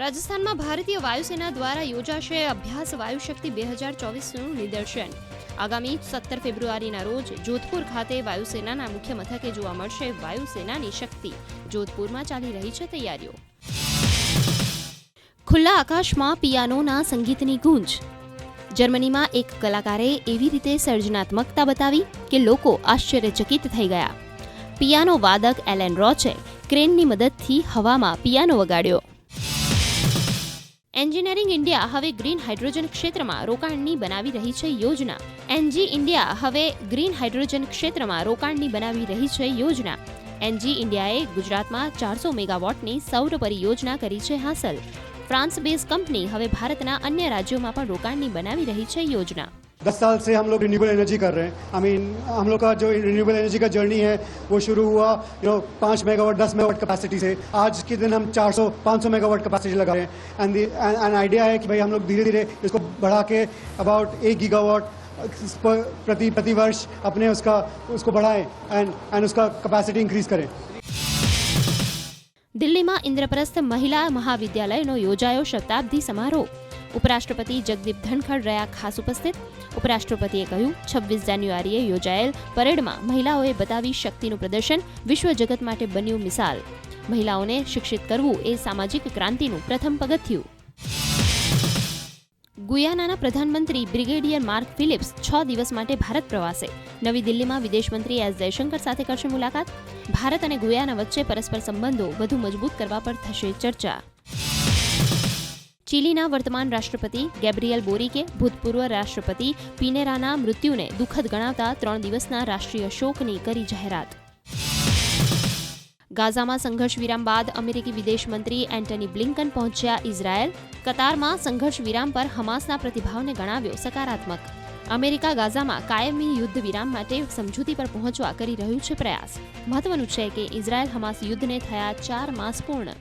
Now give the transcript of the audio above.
રાજસ્થાનમાં ભારતીય વાયુસેના દ્વારા યોજાશે અભ્યાસ વાયુશક્તિ 2024નું નિદર્શન. આગામી 17 ફેબ્રુઆરીના રોજ જોધપુર ખાતે વાયુસેનાના મુખ્ય મથકે જોવા મળશે વાયુસેનાની શક્તિ. જોધપુરમાં ચાલી રહી છે તૈયારીઓ. ખુલ્લા આકાશમાં પિયાનોના સંગીતની ગૂંજ. જર્મનીમાં એક કલાકારે એવી રીતે સર્જનાત્મકતા બતાવી કે લોકો આશ્ચર્યચકિત થઈ ગયા. પિયાનો વાદક એલેન રોચે ક્રેનની મદદથી હવામાં પિયાનો વગાડ્યો. એન્જિનિયરિંગ ઇન્ડિયા હવે ગ્રીન હાઇડ્રોજન ક્ષેત્રમાં રોકાણની બનાવી રહી છે યોજના. એનજી ઇન્ડિયા હવે ગ્રીન હાઇડ્રોજન ક્ષેત્રમાં રોકાણની બનાવી રહી છે યોજના. એનજી ઇન્ડિયાએ ગુજરાતમાં 400 મેગાવોટની સૌર પરિયોજના કરી છે હાંસલ. फ्रांस बेस्ड कंपनी हवे भारतना अन्य राज्यों में रोकाणनी बनावी रही है योजना. 10 साल से हम लोग रिन्यूएबल एनर्जी कर रहे हैं. हम लोग का जो रिन्यूएबल एनर्जी का जर्नी है वो शुरू हुआ 5 मेगावाट 10 मेगावाट कैपेसिटी से. आज के दिन हम 400-500 मेगावाट कैपेसिटी लगा रहे हैं. एंड आइडिया है कि भाई हम लोग धीरे धीरे इसको बढ़ा के अबाउट 1 गीगावाट प्रति वर्ष अपने उसको बढ़ाएं एंड उसका कैपेसिटी इंक्रीज करें. દિલ્હીમાં ઇન્દ્રપ્રસ્થ મહિલા મહાવિદ્યાલયનો યોજાયો શતાબ્દી સમારોહ. ઉપરાષ્ટ્રપતિ જગદીપ ધનખડ રહ્યા ખાસ ઉપસ્થિત. ઉપરાષ્ટ્રપતિએ કહ્યું, 26 જાન્યુઆરીએ યોજાયેલ પરેડમાં મહિલાઓએ બતાવી શક્તિનું પ્રદર્શન વિશ્વ જગત માટે બન્યું મિસાલ. મહિલાઓને શિક્ષિત કરવું એ સામાજિક ક્રાંતિનું પ્રથમ પગથિયું. ગુયાનાના પ્રધાનમંત્રી બ્રિગેડિયર માર્ક ફિલિપ્સ 6 દિવસ માટે ભારત પ્રવાસે. નવી દિલ્હીમાં વિદેશમંત્રી એસ જયશંકર સાથે કરશે મુલાકાત. ભારત અને ગુયાના વચ્ચે પરસ્પર સંબંધો વધુ મજબૂત કરવા પર થશે ચર્ચા. ચીલીના વર્તમાન રાષ્ટ્રપતિ ગેબ્રિયલ બોરિકે ભૂતપૂર્વ રાષ્ટ્રપતિ પિનેરાના મૃત્યુને દુઃખદ ગણાવતા 3 દિવસના રાષ્ટ્રીય શોકની કરી જાહેરાત. ગાઝામાં સંઘર્ષ વિરામ બાદ અમેરિકી વિદેશ મંત્રી એન્ટની બ્લિંકન પહોંચ્યા ઇઝરાયેલ. કતારમાં સંઘર્ષ વિરામ પર હમાસના પ્રતિભાવને ગણાવ્યો સકારાત્મક. અમેરિકા ગાઝામાં કાયમી યુદ્ધ વિરામ માટે સમજૂતી પર પહોંચવા કરી રહ્યું છે પ્રયાસ. મહત્વનું છે કે ઇઝરાયેલ હમાસ યુદ્ધને થયા 4 માસ પૂર્ણ.